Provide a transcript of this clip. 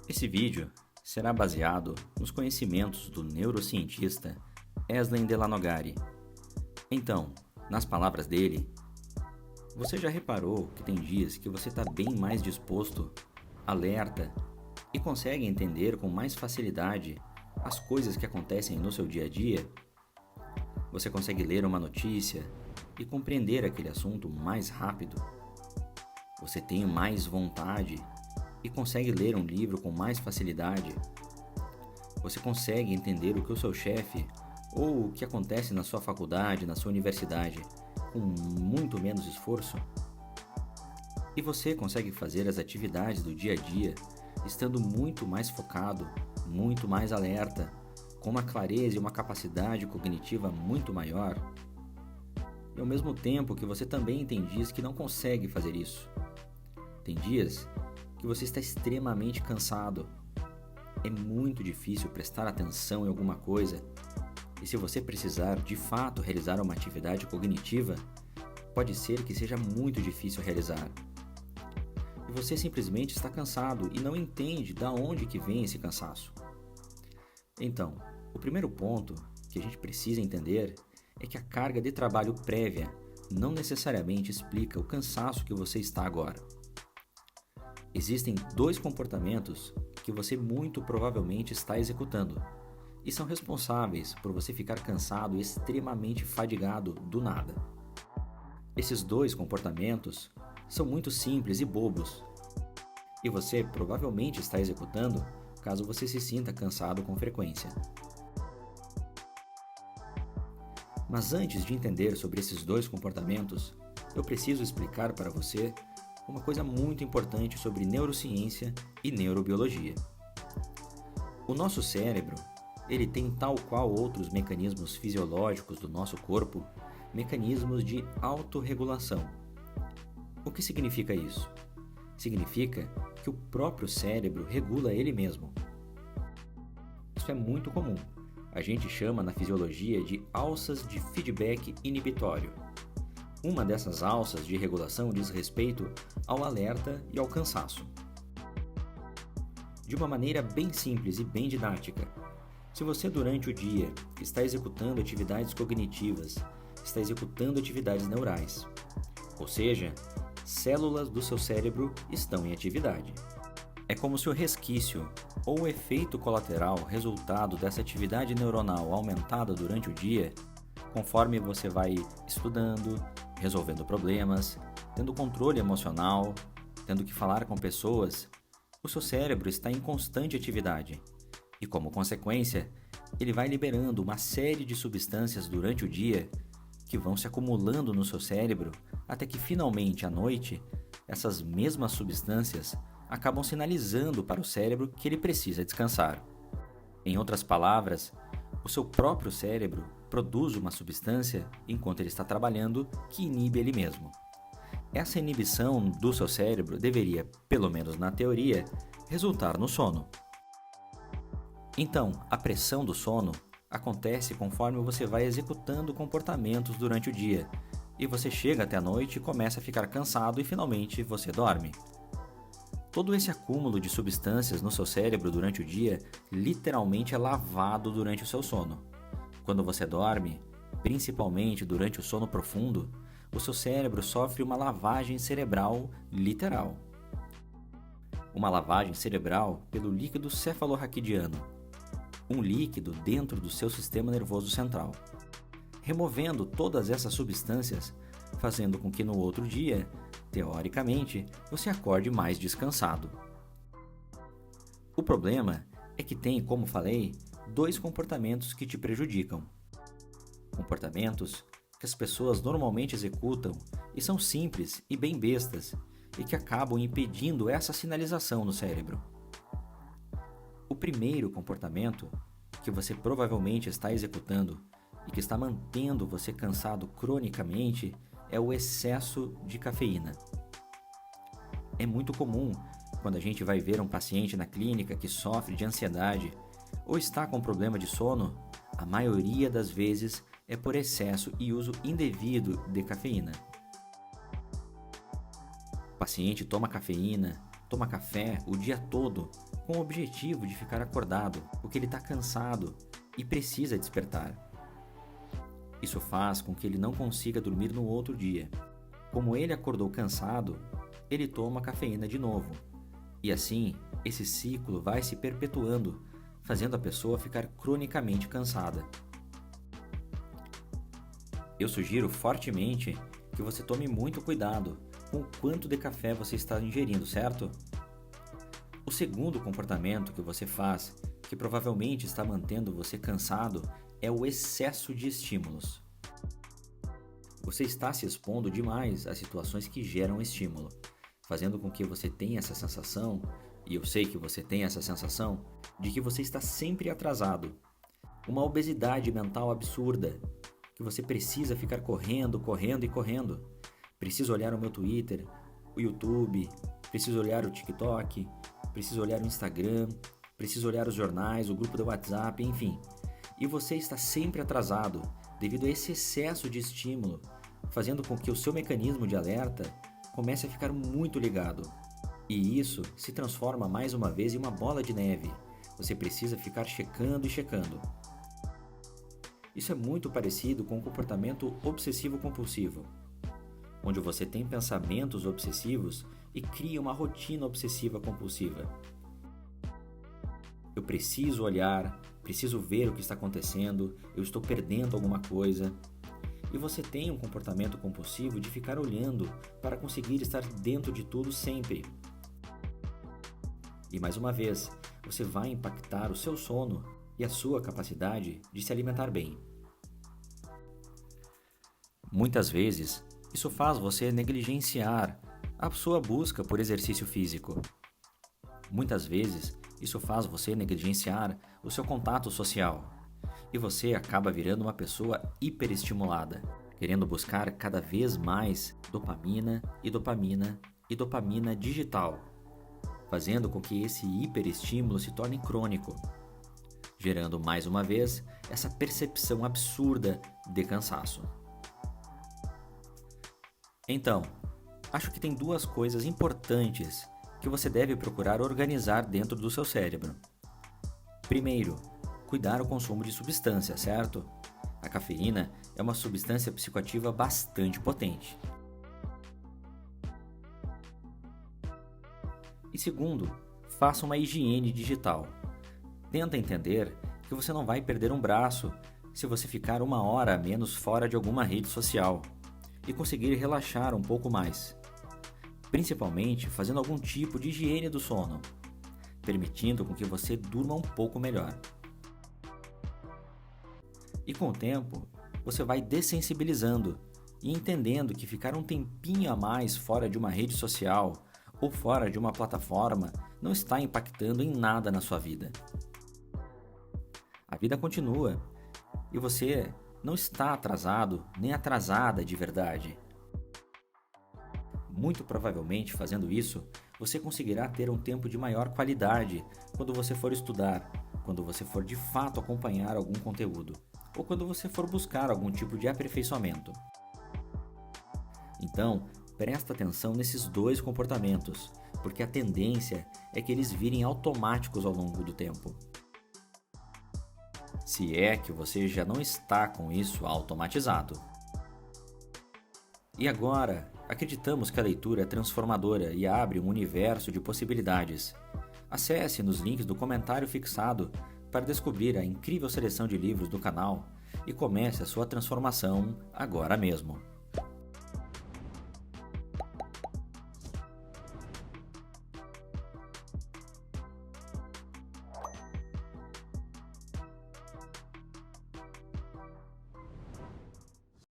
Esse vídeo será baseado nos conhecimentos do neurocientista Eslen Delanogari. Então, nas palavras dele, você já reparou que tem dias que você está bem mais disposto, alerta e consegue entender com mais facilidade as coisas que acontecem no seu dia a dia? Você consegue ler uma notícia e compreender aquele assunto mais rápido? Você tem mais vontade e consegue ler um livro com mais facilidade? Você consegue entender o que o seu chefe ou o que acontece na sua faculdade, na sua universidade, com muito menos esforço? E você consegue fazer as atividades do dia a dia estando muito mais focado, muito mais alerta, com uma clareza e uma capacidade cognitiva muito maior? E ao mesmo tempo que você também tem dias que não consegue fazer isso. Tem dias que você está extremamente cansado. É muito difícil prestar atenção em alguma coisa. E se você precisar de fato realizar uma atividade cognitiva, pode ser que seja muito difícil realizar. E você simplesmente está cansado e não entende de onde que vem esse cansaço. Então, o primeiro ponto que a gente precisa entender é que a carga de trabalho prévia não necessariamente explica o cansaço que você está agora. Existem dois comportamentos que você muito provavelmente está executando e são responsáveis por você ficar cansado e extremamente fadigado do nada. Esses dois comportamentos são muito simples e bobos e você provavelmente está executando caso você se sinta cansado com frequência. Mas antes de entender sobre esses dois comportamentos, eu preciso explicar para você uma coisa muito importante sobre neurociência e neurobiologia. O nosso cérebro, ele tem, tal qual outros mecanismos fisiológicos do nosso corpo, mecanismos de autorregulação. O que significa isso? Significa que o próprio cérebro regula ele mesmo. Isso é muito comum. A gente chama na fisiologia de alças de feedback inibitório. Uma dessas alças de regulação diz respeito ao alerta e ao cansaço. De uma maneira bem simples e bem didática, se você durante o dia está executando atividades cognitivas, está executando atividades neurais, ou seja, células do seu cérebro estão em atividade. É como se o resquício ou o efeito colateral resultado dessa atividade neuronal aumentada durante o dia, conforme você vai estudando, resolvendo problemas, tendo controle emocional, tendo que falar com pessoas, o seu cérebro está em constante atividade e, como consequência, ele vai liberando uma série de substâncias durante o dia que vão se acumulando no seu cérebro até que finalmente à noite essas mesmas substâncias acabam sinalizando para o cérebro que ele precisa descansar. Em outras palavras, o seu próprio cérebro produz uma substância enquanto ele está trabalhando que inibe ele mesmo. Essa inibição do seu cérebro deveria, pelo menos na teoria, resultar no sono. Então, a pressão do sono acontece conforme você vai executando comportamentos durante o dia, e você chega até a noite e começa a ficar cansado e finalmente você dorme. Todo esse acúmulo de substâncias no seu cérebro durante o dia literalmente é lavado durante o seu sono. Quando você dorme, principalmente durante o sono profundo, o seu cérebro sofre uma lavagem cerebral literal. Uma lavagem cerebral pelo líquido cefalorraquidiano, um líquido dentro do seu sistema nervoso central, removendo todas essas substâncias, fazendo com que no outro dia, teoricamente, você acorde mais descansado. O problema é que tem, como falei, dois comportamentos que te prejudicam. Comportamentos que as pessoas normalmente executam e são simples e bem bestas e que acabam impedindo essa sinalização no cérebro. O primeiro comportamento que você provavelmente está executando e que está mantendo você cansado cronicamente é o excesso de cafeína. É muito comum quando a gente vai ver um paciente na clínica que sofre de ansiedade ou está com problema de sono, a maioria das vezes é por excesso e uso indevido de cafeína. O paciente toma cafeína, toma café o dia todo com o objetivo de ficar acordado, porque ele está cansado e precisa despertar. Isso faz com que ele não consiga dormir no outro dia. Como ele acordou cansado, ele toma cafeína de novo. E assim, esse ciclo vai se perpetuando, fazendo a pessoa ficar cronicamente cansada. Eu sugiro fortemente que você tome muito cuidado com o quanto de café você está ingerindo, certo? O segundo comportamento que você faz, que provavelmente está mantendo você cansado, é o excesso de estímulos. Você está se expondo demais a situações que geram estímulo, fazendo com que você tenha essa sensação, e eu sei que você tem essa sensação, de que você está sempre atrasado. Uma obesidade mental absurda, que você precisa ficar correndo. Preciso olhar o meu Twitter, o YouTube, preciso olhar o TikTok, preciso olhar o Instagram, preciso olhar os jornais, o grupo do WhatsApp, enfim. E você está sempre atrasado devido a esse excesso de estímulo, fazendo com que o seu mecanismo de alerta comece a ficar muito ligado. E isso se transforma mais uma vez em uma bola de neve. Você precisa ficar checando. Isso é muito parecido com o comportamento obsessivo-compulsivo, onde você tem pensamentos obsessivos e cria uma rotina obsessiva-compulsiva. Eu preciso olhar, preciso ver o que está acontecendo, eu estou perdendo alguma coisa. E você tem um comportamento compulsivo de ficar olhando para conseguir estar dentro de tudo sempre. E mais uma vez, você vai impactar o seu sono e a sua capacidade de se alimentar bem. Muitas vezes, isso faz você negligenciar a sua busca por exercício físico. Muitas vezes, isso faz você negligenciar o seu contato social. E você acaba virando uma pessoa hiperestimulada, querendo buscar cada vez mais dopamina digital, fazendo com que esse hiperestímulo se torne crônico, gerando mais uma vez essa percepção absurda de cansaço. Então, acho que tem duas coisas importantes que você deve procurar organizar dentro do seu cérebro. Primeiro, cuidar o consumo de substância, certo? A cafeína é uma substância psicoativa bastante potente. E segundo, faça uma higiene digital. Tenta entender que você não vai perder um braço se você ficar 1 hora a menos fora de alguma rede social e conseguir relaxar um pouco mais, principalmente fazendo algum tipo de higiene do sono, permitindo com que você durma um pouco melhor. E com o tempo, você vai dessensibilizando e entendendo que ficar um tempinho a mais fora de uma rede social ou fora de uma plataforma não está impactando em nada na sua vida. A vida continua e você não está atrasado nem atrasada de verdade. Muito provavelmente, fazendo isso, você conseguirá ter um tempo de maior qualidade quando você for estudar, quando você for de fato acompanhar algum conteúdo, ou quando você for buscar algum tipo de aperfeiçoamento. Então, presta atenção nesses dois comportamentos, porque a tendência é que eles virem automáticos ao longo do tempo. Se é que você já não está com isso automatizado. E agora, acreditamos que a leitura é transformadora e abre um universo de possibilidades. Acesse nos links do comentário fixado para descobrir a incrível seleção de livros do canal e comece a sua transformação agora mesmo.